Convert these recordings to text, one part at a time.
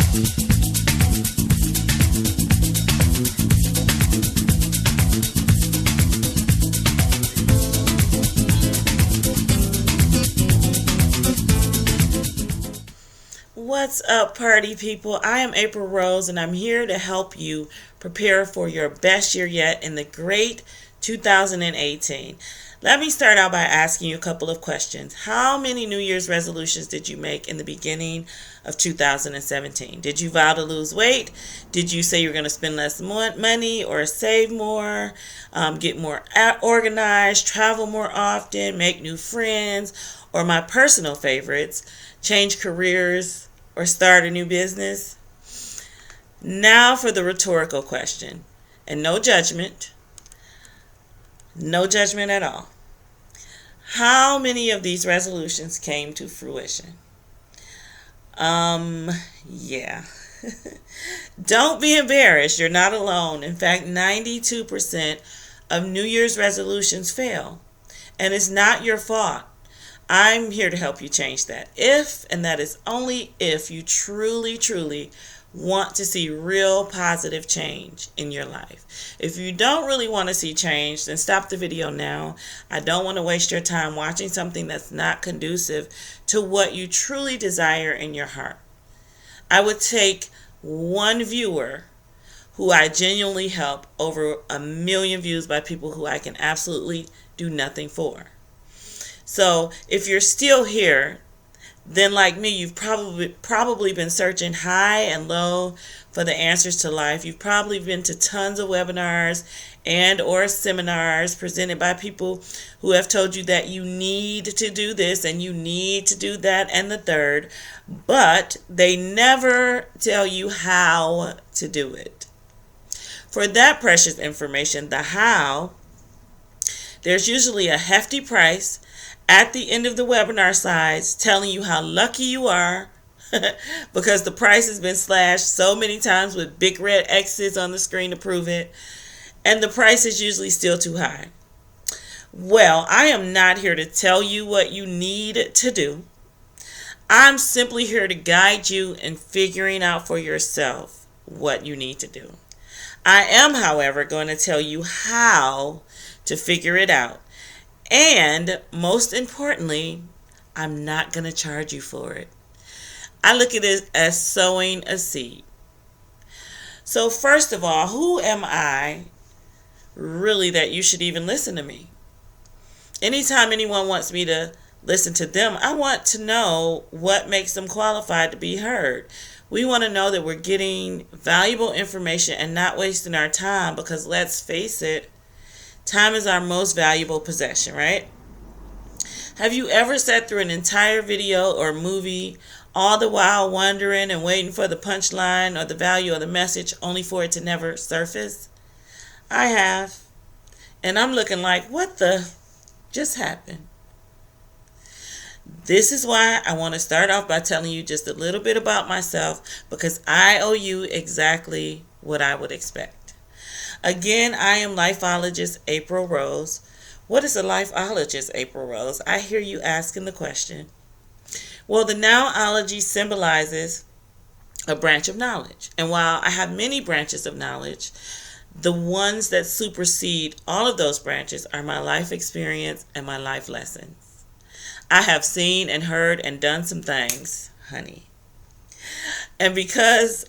What's up, party people? I am April Rose, and I'm here to help you prepare for your best year yet in the great 2018. Let me start out by asking you a couple of questions. How many New Year's resolutions did you make in the beginning of 2017? Did you vow to lose weight? Did you say you're going to spend less money or save more, get more organized, travel more often, make new friends, or my personal favorites, change careers, or start a new business? Now for the rhetorical question, and no judgment at all. How many of these resolutions came to fruition? Yeah. Don't be embarrassed. You're not alone. In fact, 92% of New Year's resolutions fail, and it's not your fault. I'm here to help you change that. If, and that is only if, you truly want to see real positive change in your life. If you don't really want to see change, then stop the video now. I don't want to waste your time watching something that's not conducive to what you truly desire in your heart. I would take one viewer who I genuinely help over 1 million views by people who I can absolutely do nothing for. So if you're still here, then like me, you've probably been searching high and low for the answers to life. You've probably been to tons of webinars and or seminars presented by people who have told you that you need to do this and you need to do that and the third, but they never tell you how to do it. For that precious information, the how, there's usually a hefty price at the end of the webinar slides telling you how lucky you are because the price has been slashed so many times with big red X's on the screen to prove it, and the price is usually still too high. Well, I am not here to tell you what you need to do. I'm simply here to guide you in figuring out for yourself what you need to do. I am, however, going to tell you how to figure it out. And most importantly, I'm not going to charge you for it. I look at it as sowing a seed. So first of all, who am I really that you should even listen to me? Anytime anyone wants me to listen to them, I want to know what makes them qualified to be heard. We want to know that we're getting valuable information and not wasting our time, because let's face it, time is our most valuable possession, right? Have you ever sat through an entire video or movie, all the while wondering and waiting for the punchline or the value of the message, only for it to never surface? I have. And I'm looking like, what the just happened? This is why I want to start off by telling you just a little bit about myself, because I owe you exactly what I would expect. Again, I am lifelogist April Rose. What is a lifelogist, April Rose? I hear you asking the question. Well, the nowology symbolizes a branch of knowledge. And while I have many branches of knowledge, the ones that supersede all of those branches are my life experience and my life lessons. I have seen and heard and done some things, honey. And because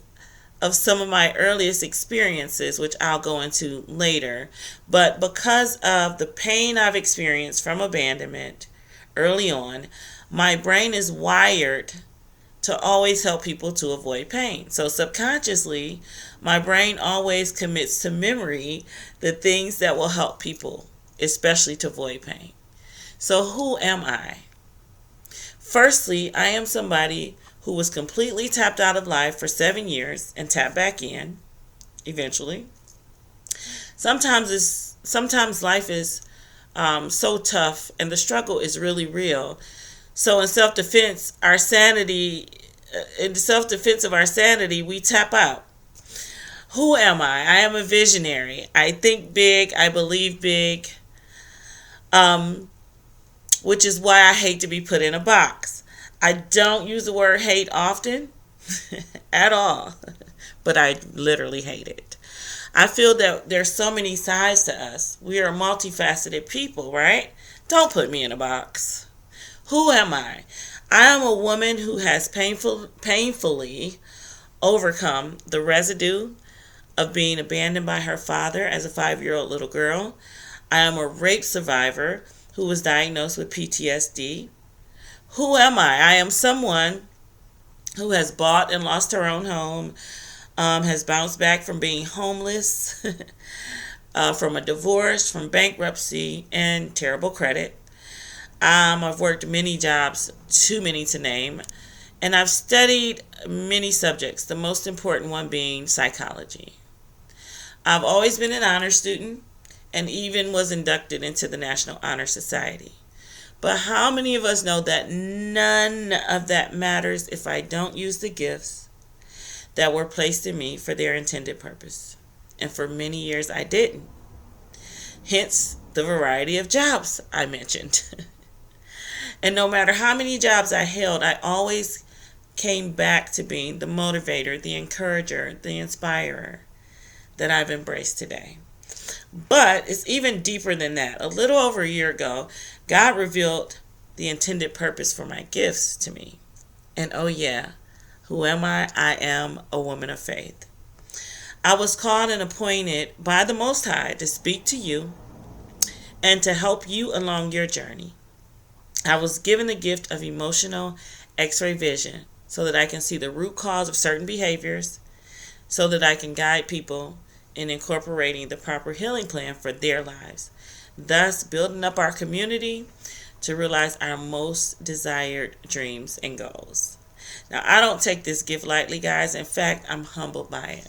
of some of my earliest experiences, which I'll go into later, but because of the pain I've experienced from abandonment early on, my brain is wired to always help people to avoid pain. So subconsciously, my brain always commits to memory the things that will help people, especially to avoid pain. So who am I? Firstly, I am somebody who was completely tapped out of life for 7 years and tapped back in eventually. Sometimes life is so tough and the struggle is really real. So in self-defense of our sanity, we tap out. Who am I? I am a visionary. I think big. I believe big. Which is why I hate to be put in a box. I don't use the word hate often. at all. But I literally hate it. I feel that there's so many sides to us. We are multifaceted people, right? Don't put me in a box. Who am I? I am a woman who has painfully overcome the residue of being abandoned by her father as a 5-year-old little girl. I am a rape survivor who was diagnosed with PTSD. Who am I? I am someone who has bought and lost her own home, has bounced back from being homeless, from a divorce, from bankruptcy, and terrible credit. I've worked many jobs, too many to name, and I've studied many subjects, the most important one being psychology. I've always been an honor student and even was inducted into the National Honor Society. But how many of us know that none of that matters if I don't use the gifts that were placed in me for their intended purpose? And for many years I didn't. Hence the variety of jobs I mentioned. And no matter how many jobs I held, I always came back to being the motivator, the encourager, the inspirer that I've embraced today. But it's even deeper than that. A little over a year ago, God revealed the intended purpose for my gifts to me. And oh yeah, who am I? I am a woman of faith. I was called and appointed by the Most High to speak to you and to help you along your journey. I was given the gift of emotional X-ray vision so that I can see the root cause of certain behaviors, so that I can guide people in incorporating the proper healing plan for their lives, thus building up our community to realize our most desired dreams and goals. Now, I don't take this gift lightly, guys. In fact, I'm humbled by it.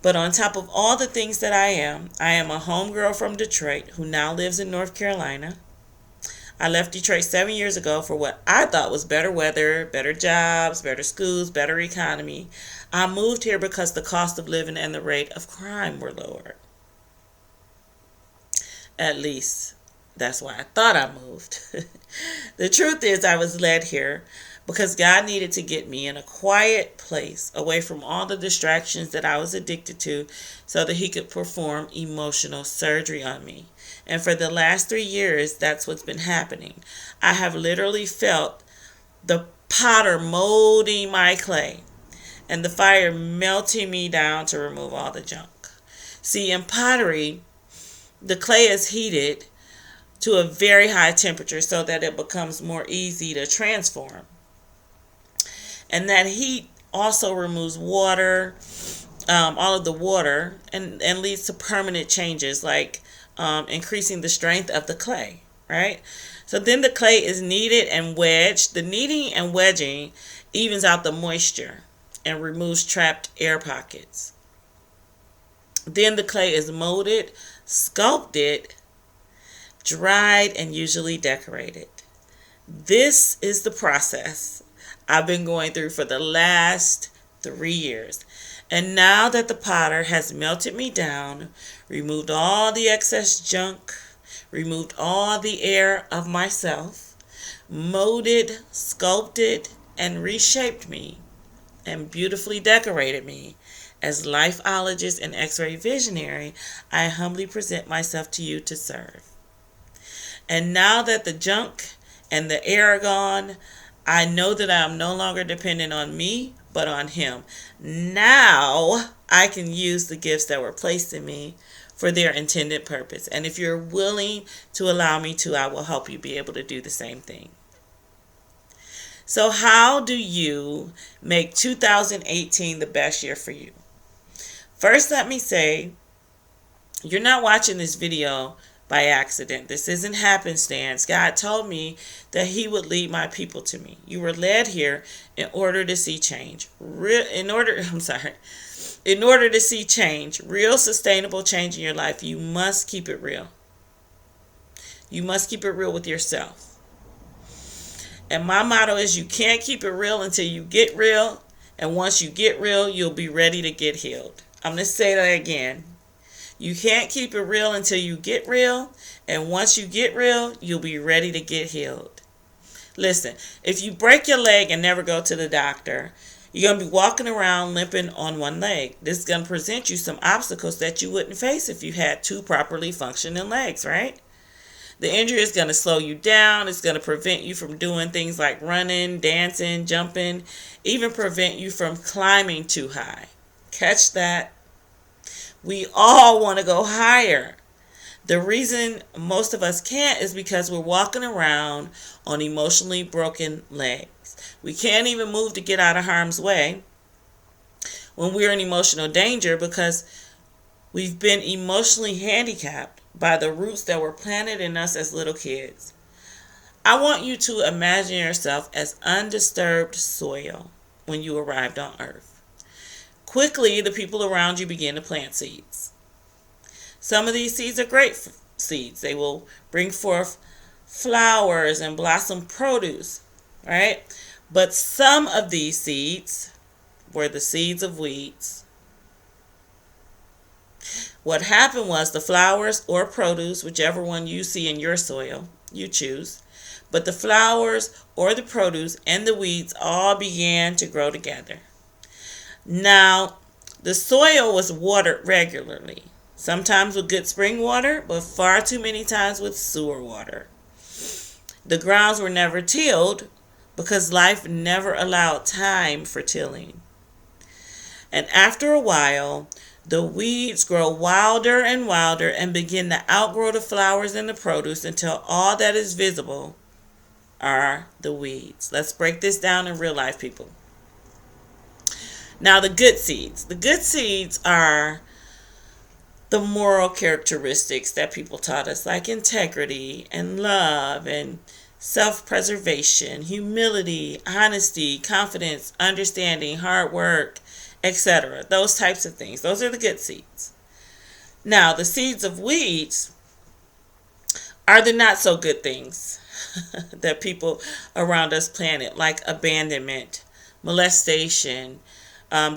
But on top of all the things that I am a homegirl from Detroit who now lives in North Carolina. I left Detroit 7 years ago for what I thought was better weather, better jobs, better schools, better economy. I moved here because the cost of living and the rate of crime were lower. At least, that's why I thought I moved. The truth is, I was led here because God needed to get me in a quiet place away from all the distractions that I was addicted to so that he could perform emotional surgery on me. And for the last 3 years, that's what's been happening. I have literally felt the potter molding my clay and the fire melting me down to remove all the junk. See, in pottery, the clay is heated to a very high temperature so that it becomes more easy to transform. And that heat also removes water, all of the water, and leads to permanent changes like increasing the strength of the clay, right? So then the clay is kneaded and wedged. The kneading and wedging evens out the moisture and removes trapped air pockets. Then the clay is molded, sculpted, dried, and usually decorated. This is the process I've been going through for the last 3 years. And now that the potter has melted me down, removed all the excess junk, removed all the air of myself, molded, sculpted, and reshaped me, and beautifully decorated me, as lifeologist and X-ray visionary, I humbly present myself to you to serve. And now that the junk and the air are gone, I know that I am no longer dependent on me, but on him. Now I can use the gifts that were placed in me for their intended purpose. And if you're willing to allow me to, I will help you be able to do the same thing. So how do you make 2018 the best year for you? First, let me say, you're not watching this video by accident. This isn't happenstance. God told me that he would lead my people to me. You were led here in order to see change. In order to see change, real sustainable change in your life, you must keep it real. You must keep it real with yourself. And my motto is you can't keep it real until you get real. And once you get real, you'll be ready to get healed. I'm going to say that again. You can't keep it real until you get real. And once you get real, you'll be ready to get healed. Listen, if you break your leg and never go to the doctor, you're going to be walking around limping on one leg. This is going to present you some obstacles that you wouldn't face if you had two properly functioning legs, right? The injury is going to slow you down. It's going to prevent you from doing things like running, dancing, jumping, even prevent you from climbing too high. Catch that? We all want to go higher. The reason most of us can't is because we're walking around on emotionally broken legs. We can't even move to get out of harm's way when we're in emotional danger because we've been emotionally handicapped by the roots that were planted in us as little kids. I want you to imagine yourself as undisturbed soil when you arrived on Earth. Quickly, the people around you begin to plant seeds. Some of these seeds are great seeds. They will bring forth flowers and blossom produce, right? But some of these seeds were the seeds of weeds. What happened was the flowers or produce, whichever one you see in your soil, you choose, but the flowers or the produce and the weeds all began to grow together. Now, the soil was watered regularly, sometimes with good spring water, but far too many times with sewer water. The grounds were never tilled because life never allowed time for tilling. And after a while, the weeds grow wilder and wilder and begin to outgrow the flowers and the produce until all that is visible are the weeds. Let's break this down in real life, people. Now, the good seeds. The good seeds are the moral characteristics that people taught us, like integrity and love and self-preservation, humility, honesty, confidence, understanding, hard work, etc. Those types of things. Those are the good seeds. Now, the seeds of weeds are the not so good things that people around us planted, like abandonment, molestation,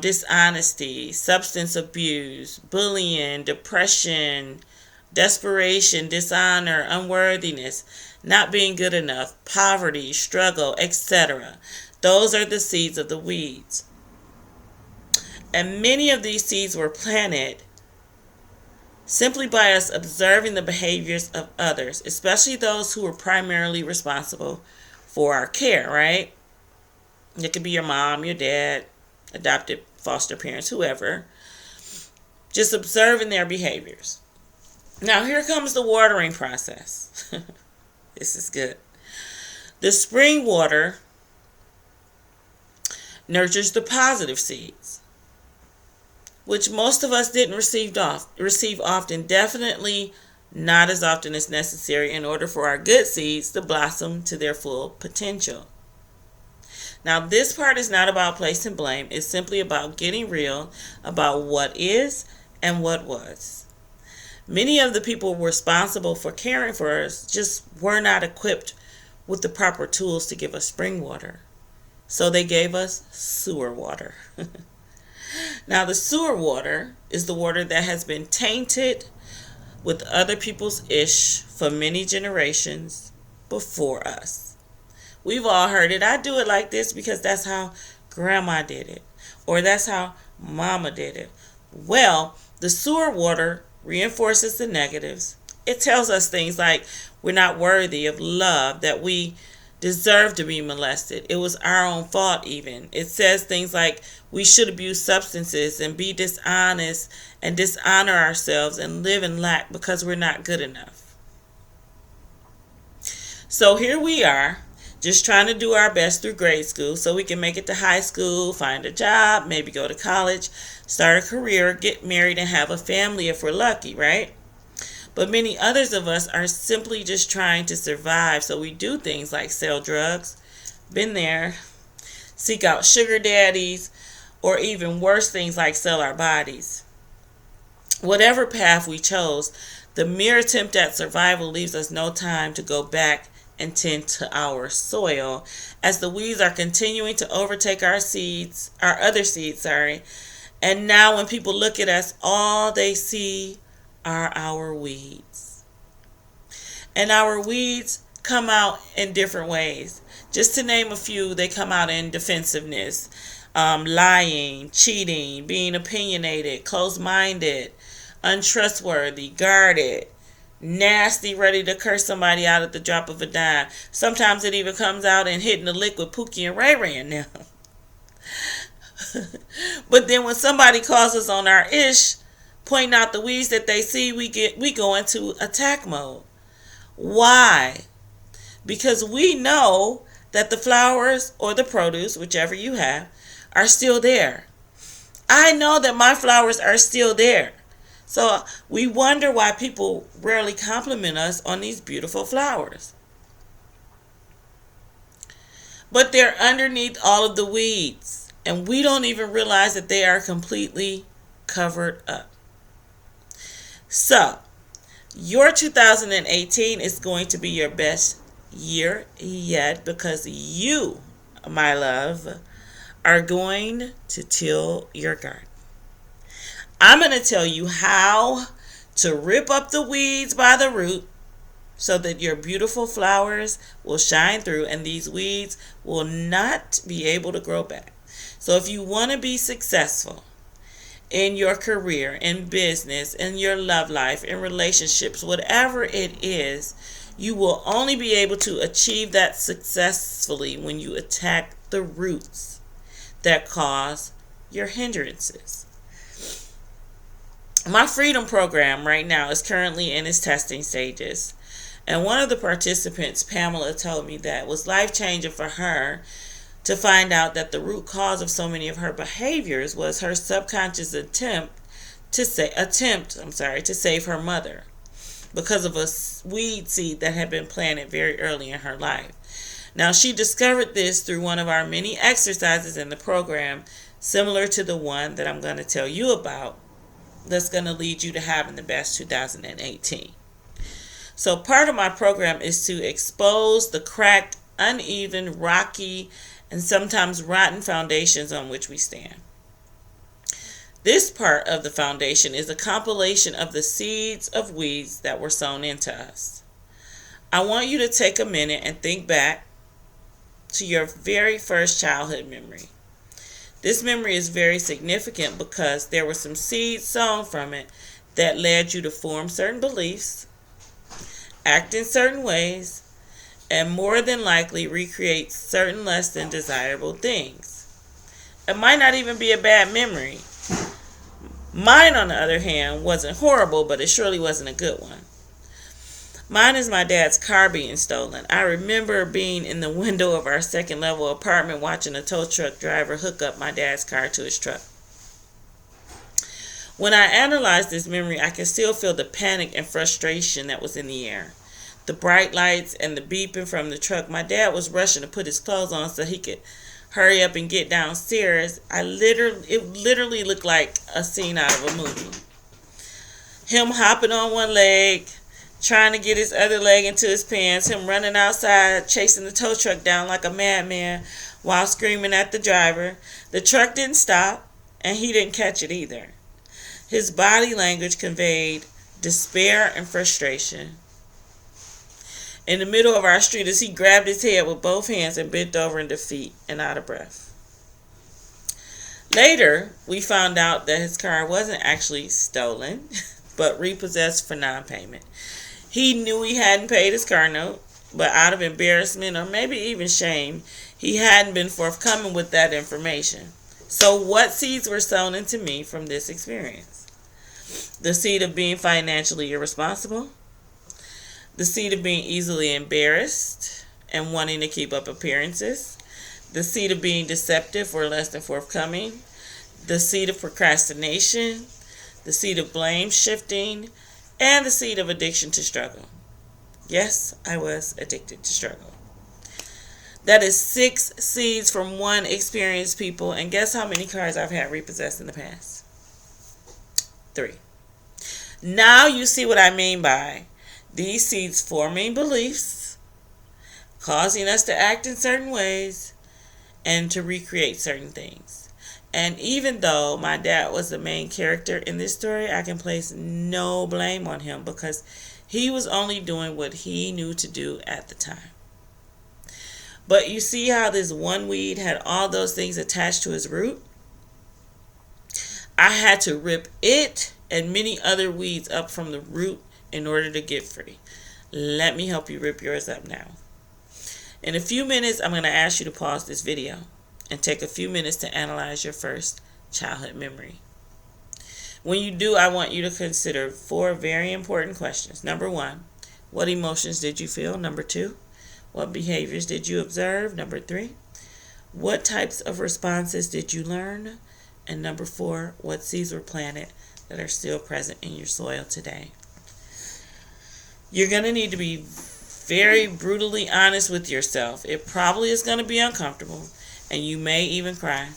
dishonesty, substance abuse, bullying, depression, desperation, dishonor, unworthiness, not being good enough, poverty, struggle, etc. Those are the seeds of the weeds. And many of these seeds were planted simply by us observing the behaviors of others, especially those who were primarily responsible for our care, right? It could be your mom, your dad, adopted foster parents, whoever. Just observing their behaviors. Now, here comes the watering process. This is good. The spring water nurtures the positive seeds, which most of us didn't receive often, definitely not as often as necessary in order for our good seeds to blossom to their full potential. Now, this part is not about placing blame. It's simply about getting real about what is and what was. Many of the people responsible for caring for us just were not equipped with the proper tools to give us spring water. So they gave us sewer water. Now, the sewer water is the water that has been tainted with other people's ish for many generations before us. We've all heard it. I do it like this because that's how grandma did it, or that's how mama did it. Well, the sewer water reinforces the negatives. It tells us things like we're not worthy of love, that we deserve to be molested. It was our own fault even. It says things like we should abuse substances and be dishonest and dishonor ourselves and live in lack because we're not good enough. So here we are, just trying to do our best through grade school so we can make it to high school, find a job, maybe go to college, start a career, get married, and have a family if we're lucky, right? But many others of us are simply just trying to survive, so we do things like sell drugs, been there, seek out sugar daddies, or even worse things like sell our bodies. Whatever path we chose, the mere attempt at survival leaves us no time to go back and tend to our soil, as the weeds are continuing to overtake our other seeds, and now when people look at us, all they see are our weeds. And our weeds come out in different ways. Just to name a few, they come out in defensiveness, lying, cheating, being opinionated, close-minded, untrustworthy, guarded, nasty, ready to curse somebody out at the drop of a dime. Sometimes it even comes out in hitting the lick with Pookie and Ray Ray now. But then when somebody calls us on our ish, pointing out the weeds that they see, we go into attack mode. Why? Because we know that the flowers or the produce, whichever you have, are still there. I know that my flowers are still there. So we wonder why people rarely compliment us on these beautiful flowers. But they're underneath all of the weeds, and we don't even realize that they are completely covered up. So, your 2018 is going to be your best year yet because you, my love, are going to till your garden. I'm going to tell you how to rip up the weeds by the root so that your beautiful flowers will shine through and these weeds will not be able to grow back. So if you want to be successful in your career, in business, in your love life, in relationships, whatever it is, you will only be able to achieve that successfully when you attack the roots that cause your hindrances. My Freedom Program right now is currently in its testing stages. And one of the participants, Pamela, told me that it was life-changing for her to find out that the root cause of so many of her behaviors was her subconscious attempt to save her mother because of a weed seed that had been planted very early in her life. Now, she discovered this through one of our many exercises in the program, similar to the one that I'm going to tell you about, that's going to lead you to having the best 2018. So part of my program is to expose the cracked, uneven, rocky, and sometimes rotten foundations on which we stand. This part of the foundation is a compilation of the seeds of weeds that were sown into us. I want you to take a minute and think back to your very first childhood memory. This memory is very significant because there were some seeds sown from it that led you to form certain beliefs, act in certain ways, and more than likely recreate certain less than desirable things. It might not even be a bad memory. Mine, on the other hand, wasn't horrible, but it surely wasn't a good one. Mine is my dad's car being stolen. I remember being in the window of our second level apartment watching a tow truck driver hook up my dad's car to his truck. When I analyzed this memory, I could still feel the panic and frustration that was in the air. The bright lights and the beeping from the truck. My dad was rushing to put his clothes on so he could hurry up and get downstairs. It literally looked like a scene out of a movie. Him hopping on one leg, trying to get his other leg into his pants, him running outside, chasing the tow truck down like a madman while screaming at the driver. The truck didn't stop, and he didn't catch it either. His body language conveyed despair and frustration. In the middle of our street, as he grabbed his head with both hands and bent over in defeat and out of breath. Later, we found out that his car wasn't actually stolen, but repossessed for non-payment. He knew he hadn't paid his car note, but out of embarrassment or maybe even shame, he hadn't been forthcoming with that information. So what seeds were sown into me from this experience? The seed of being financially irresponsible, the seed of being easily embarrassed and wanting to keep up appearances, the seed of being deceptive or less than forthcoming, the seed of procrastination, the seed of blame shifting, and the seed of addiction to struggle. Yes, I was addicted to struggle. That is 6 seeds from one experience, people. And guess how many cars I've had repossessed in the past? 3. Now you see what I mean by these seeds forming beliefs, causing us to act in certain ways, and to recreate certain things. And even though my dad was the main character in this story, I can place no blame on him because he was only doing what he knew to do at the time. But you see how this one weed had all those things attached to its root? I had to rip it and many other weeds up from the root in order to get free. Let me help you rip yours up now. In a few minutes, I'm going to ask you to pause this video and take a few minutes to analyze your first childhood memory. When you do, I want you to consider 4 very important questions. Number 1, what emotions did you feel? Number 2, what behaviors did you observe? Number 3, what types of responses did you learn? And number 4, what seeds were planted that are still present in your soil today? You're going to need to be very brutally honest with yourself. It probably is going to be uncomfortable, and you may even cry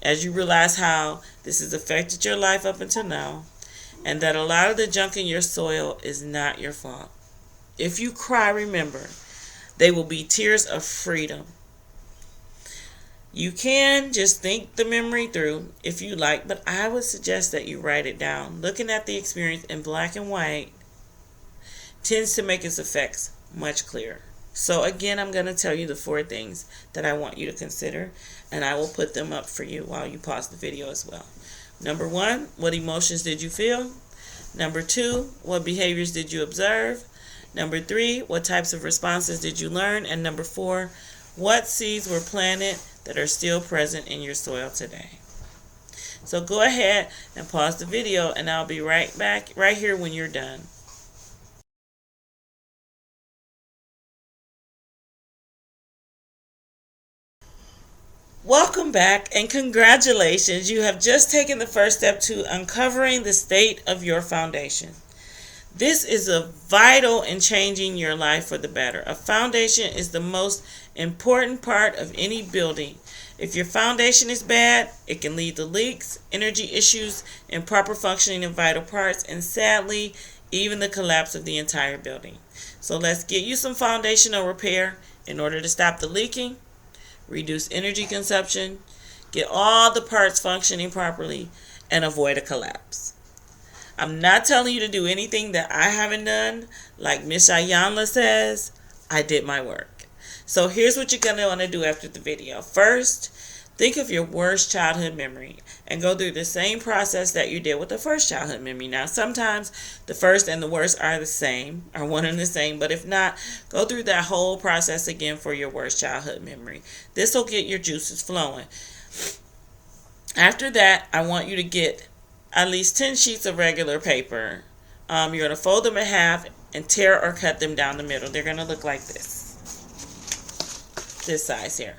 as you realize how this has affected your life up until now, and that a lot of the junk in your soil is not your fault. If you cry, remember, they will be tears of freedom. You can just think the memory through if you like, but I would suggest that you write it down. Looking at the experience in black and white tends to make its effects much clearer. So again, I'm going to tell you the 4 things that I want you to consider, and I will put them up for you while you pause the video as well. Number 1, what emotions did you feel? Number 2, what behaviors did you observe? Number 3, what types of responses did you learn? And number 4, what seeds were planted that are still present in your soil today? So go ahead and pause the video, and I'll be right back right here when you're done. Welcome back, and congratulations. You have just taken the first step to uncovering the state of your foundation. This is vital in changing your life for the better. A foundation is the most important part of any building. If your foundation is bad, it can lead to leaks, energy issues, improper functioning of vital parts, and sadly, even the collapse of the entire building. So let's get you some foundational repair in order to stop the leaking, reduce energy consumption, get all the parts functioning properly, and avoid a collapse. I'm not telling you to do anything that I haven't done. Like Miss Ayanla says, I did my work. So here's what you're going to want to do after the video. First, think of your worst childhood memory and go through the same process that you did with the first childhood memory. Now, sometimes the first and the worst are the same, are one and the same, but if not, go through that whole process again for your worst childhood memory. This will get your juices flowing. After that, I want you to get at least 10 sheets of regular paper. You're going to fold them in half and tear or cut them down the middle. They're going to look like this size here.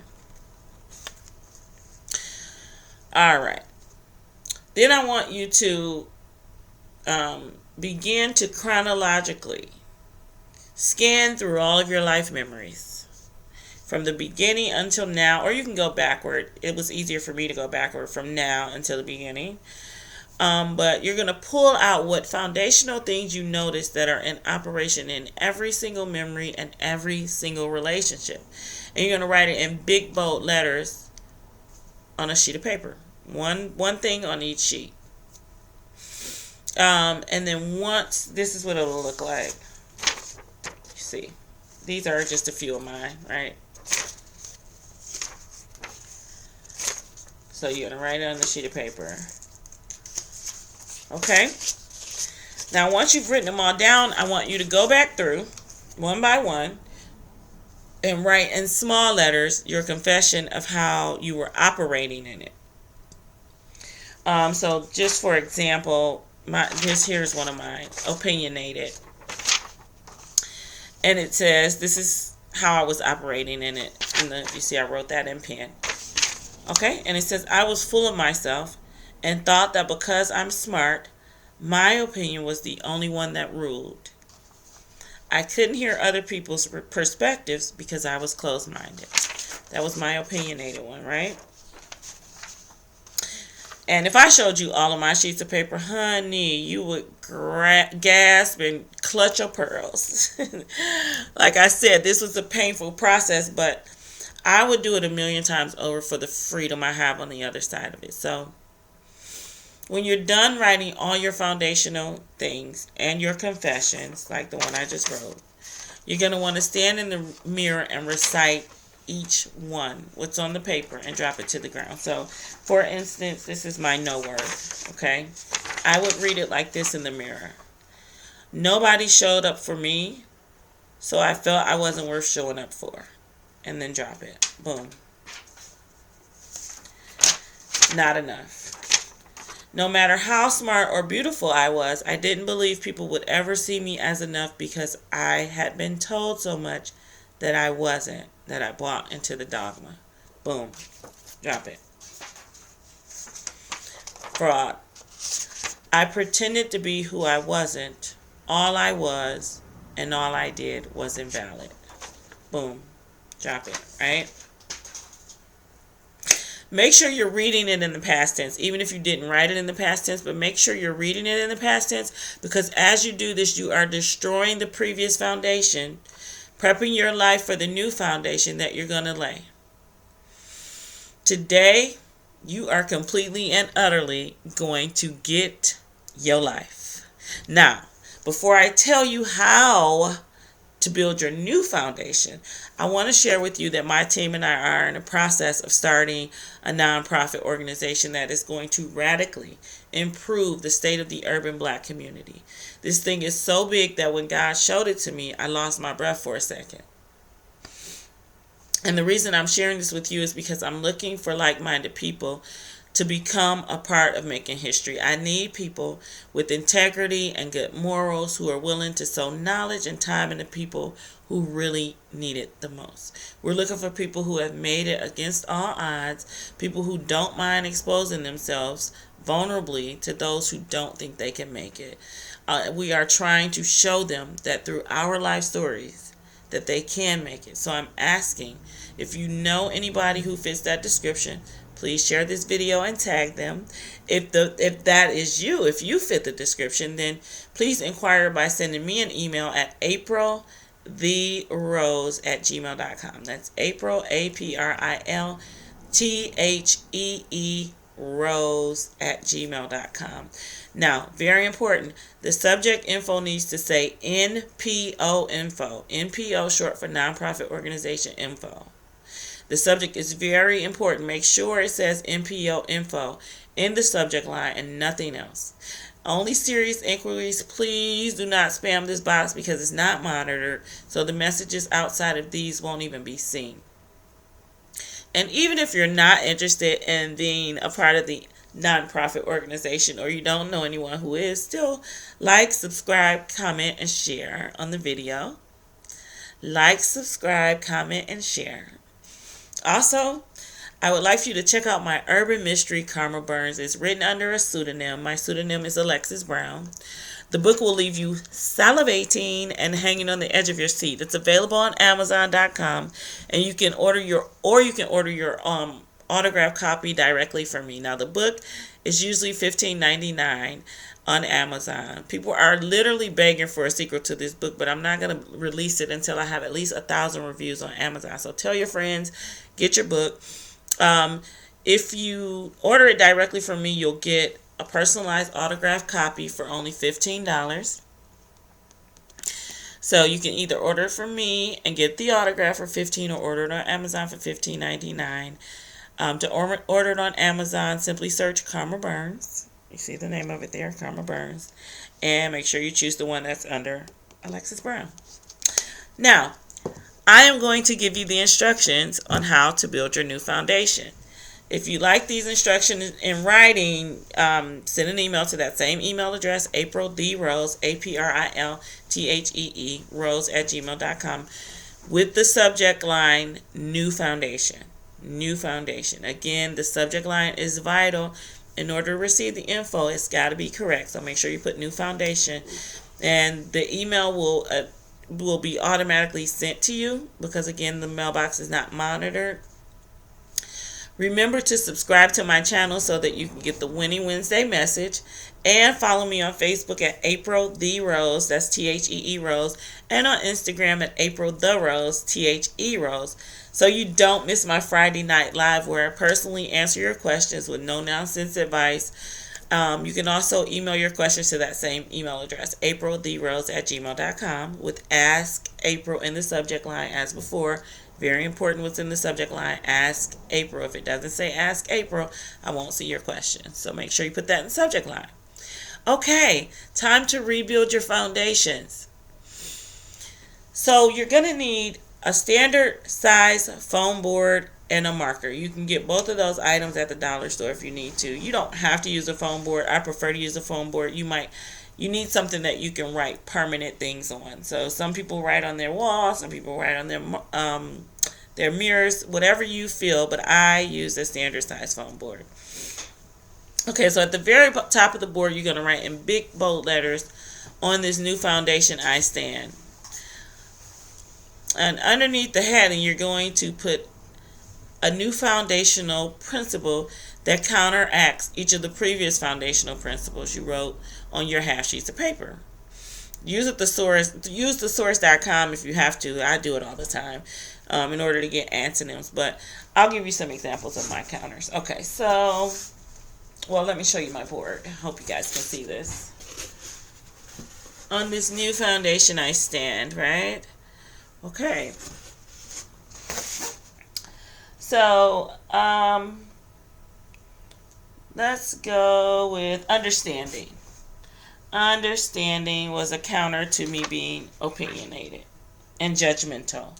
Alright. Then I want you to begin to chronologically scan through all of your life memories from the beginning until now, or you can go backward. It was easier for me to go backward from now until the beginning. But you're going to pull out what foundational things you notice that are in operation in every single memory and every single relationship. And you're going to write it in big bold letters on a sheet of paper. One thing on each sheet. And then once, this is what it'll look like. You see, these are just a few of mine, right? So you're going to write it on the sheet of paper. Okay. Now, once you've written them all down, I want you to go back through one by one and write in small letters your confession of how you were operating in it. So just for example, here's one of mine, opinionated. And it says, this is how I was operating in it. You see I wrote that in pen. Okay, and it says, I was full of myself and thought that because I'm smart, my opinion was the only one that ruled. I couldn't hear other people's perspectives because I was closed-minded. That was my opinionated one, right? And if I showed you all of my sheets of paper, honey, you would gasp and clutch your pearls. Like I said, this was a painful process, but I would do it 1,000,000 times over for the freedom I have on the other side of it. So when you're done writing all your foundational things and your confessions, like the one I just wrote, you're going to want to stand in the mirror and recite each one, what's on the paper, and drop it to the ground. So, for instance, this is my no word, okay? I would read it like this in the mirror. Nobody showed up for me, so I felt I wasn't worth showing up for. And then drop it. Boom. Not enough. No matter how smart or beautiful I was, I didn't believe people would ever see me as enough because I had been told so much that I wasn't, that I bought into the dogma. Boom. Drop it. Fraud. I pretended to be who I wasn't. All I was and all I did was invalid. Boom. Drop it, right? Make sure you're reading it in the past tense, even if you didn't write it in the past tense, but make sure you're reading it in the past tense, because as you do this, you are destroying the previous foundation, prepping your life for the new foundation that you're going to lay. Today, you are completely and utterly going to get your life. Now, before I tell you how to build your new foundation, I want to share with you that my team and I are in the process of starting a nonprofit organization that is going to radically improve the state of the urban Black community. This thing is so big that when God showed it to me, I lost my breath for a second. And the reason I'm sharing this with you is because I'm looking for like-minded people to become a part of making history. I need people with integrity and good morals who are willing to sow knowledge and time into people who really need it the most. We're looking for people who have made it against all odds, people who don't mind exposing themselves vulnerably to those who don't think they can make it. We are trying to show them that through our life stories that they can make it. So I'm asking, if you know anybody who fits that description, please share this video and tag them. If that is you, if you fit the description, then please inquire by sending me an email at apriltherose@gmail.com. That's April, APRILTHEE, rose@gmail.com. Now, very important, the subject info needs to say NPO info. NPO short for nonprofit organization info. The subject is very important. Make sure it says NPO info in the subject line and nothing else. Only serious inquiries. Please do not spam this box because it's not monitored, so the messages outside of these won't even be seen. And even if you're not interested in being a part of the nonprofit organization, or you don't know anyone who is, still like, subscribe, comment, and share on the video. Like, subscribe, comment, and share. Also, I would like for you to check out my urban mystery, Karma Burns. It's written under a pseudonym. My pseudonym is Alexis Brown. The book will leave you salivating and hanging on the edge of your seat. It's available on Amazon.com, and you can order your autographed copy directly from me. Now, the book is usually $15.99 on Amazon. People are literally begging for a sequel to this book, but I'm not going to release it until I have at least 1,000 reviews on Amazon. So tell your friends, get your book. If you order it directly from me, you'll get a personalized autographed copy for only $15. So you can either order it from me and get the autograph for $15 or order it on Amazon for $15.99. To order it on Amazon, simply search Karma Burns. You see the name of it there, Karma Burns. And make sure you choose the one that's under Alexis Brown. Now, I am going to give you the instructions on how to build your new foundation. If you like these instructions in writing, send an email to that same email address, AprilTheRose, APRILTHEE, rose@gmail.com, with the subject line, New Foundation. New Foundation. Again, the subject line is vital. In order to receive the info, it's got to be correct. So make sure you put New Foundation. And the email will be automatically sent to you because, again, the mailbox is not monitored. Remember to subscribe to my channel so that you can get the Winning Wednesday message, and follow me on Facebook at April the Rose, that's THEE Rose, and on Instagram at April the Rose, THE Rose, so you don't miss my Friday night live where I personally answer your questions with no nonsense advice. You can also email your questions to that same email address, apriltherose@gmail.com, with Ask April in the subject line as before. Very important what's in the subject line. Ask April. If it doesn't say ask April, I won't see your question. So make sure you put that in the subject line. Okay, time to rebuild your foundations. So you're going to need a standard size foam board and a marker. You can get both of those items at the dollar store if you need to. You don't have to use a foam board. I prefer to use a foam board. You need something that you can write permanent things on. So some people write on their walls, some people write on their mirrors, whatever you feel, but I use a standard size foam board. Okay, so at the very top of the board, you're going to write in big bold letters, "On this new foundation I stand." And underneath the heading, you're going to put a new foundational principle that counteracts each of the previous foundational principles you wrote on your half sheets of paper. Use the source.com if you have to. I do it all the time in order to get antonyms, but I'll give you some examples of my counters. Okay, so, well, let me show you my board. I hope you guys can see this. On this new foundation I stand, right? Okay. So, let's go with understanding. Understanding was a counter to me being opinionated and judgmental.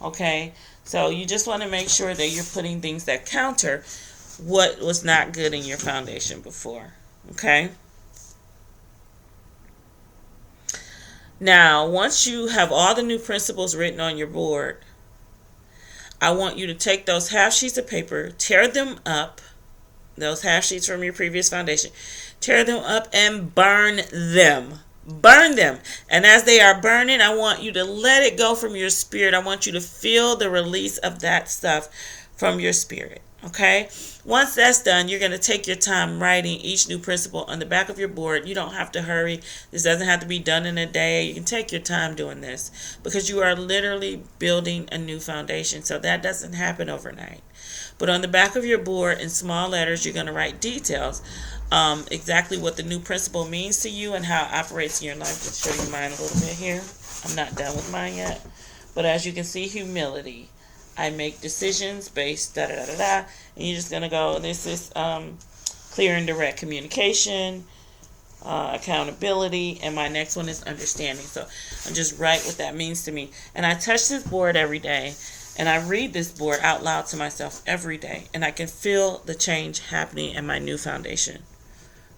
Okay? So you just want to make sure that you're putting things that counter what was not good in your foundation before. Okay? Now, once you have all the new principles written on your board, I want you to take those half sheets of paper, tear them up, those half sheets from your previous foundation, tear them up and burn them. Burn them. And as they are burning, I want you to let it go from your spirit. I want you to feel the release of that stuff from your spirit. Okay? Once that's done, you're going to take your time writing each new principle on the back of your board. You don't have to hurry. This doesn't have to be done in a day. You can take your time doing this because you are literally building a new foundation. So that doesn't happen overnight. But on the back of your board in small letters, you're going to write details, exactly what the new principle means to you and how it operates in your life. Let's show you mine a little bit here. I'm not done with mine yet. But as you can see, humility. I make decisions based and you're just going to go, this is clear and direct communication, accountability, and my next one is understanding. So I just write what that means to me. And I touch this board every day, and I read this board out loud to myself every day, and I can feel the change happening in my new foundation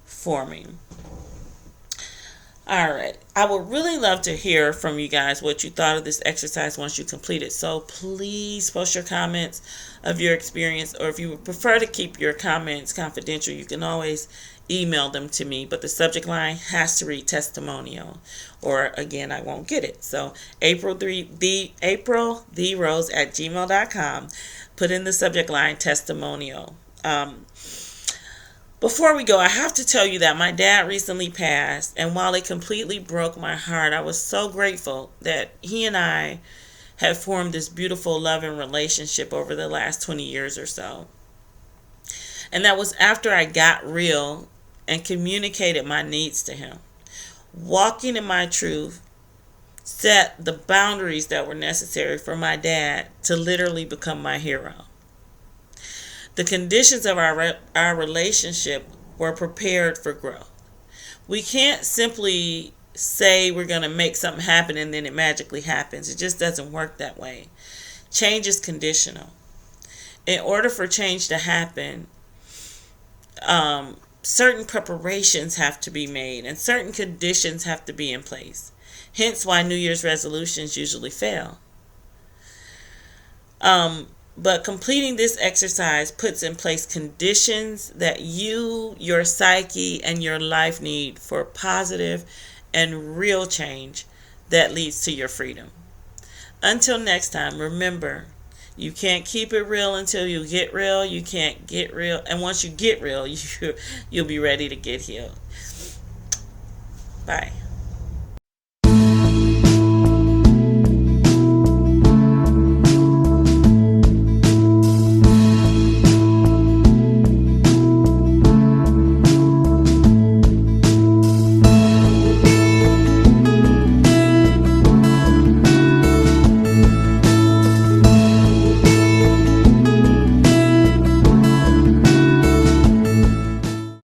forming. All right. I would really love to hear from you guys what you thought of this exercise once you complete it. So please post your comments of your experience, or if you would prefer to keep your comments confidential, you can always email them to me, but the subject line has to read testimonial, or again, I won't get it. So apriltherose@gmail.com. Put in the subject line testimonial. Before we go, I have to tell you that my dad recently passed, and while it completely broke my heart, I was so grateful that he and I had formed this beautiful, loving relationship over the last 20 years or so. And that was after I got real and communicated my needs to him. Walking in my truth set the boundaries that were necessary for my dad to literally become my hero. The conditions of our relationship were prepared for growth. We can't simply say we're going to make something happen and then it magically happens. It just doesn't work that way. Change is conditional. In order for change to happen, certain preparations have to be made and certain conditions have to be in place. Hence why New Year's resolutions usually fail. But completing this exercise puts in place conditions that you, your psyche, and your life need for positive and real change that leads to your freedom. Until next time, remember, you can't keep it real until you get real. You can't get real. And once you get real, you'll be ready to get healed. Bye.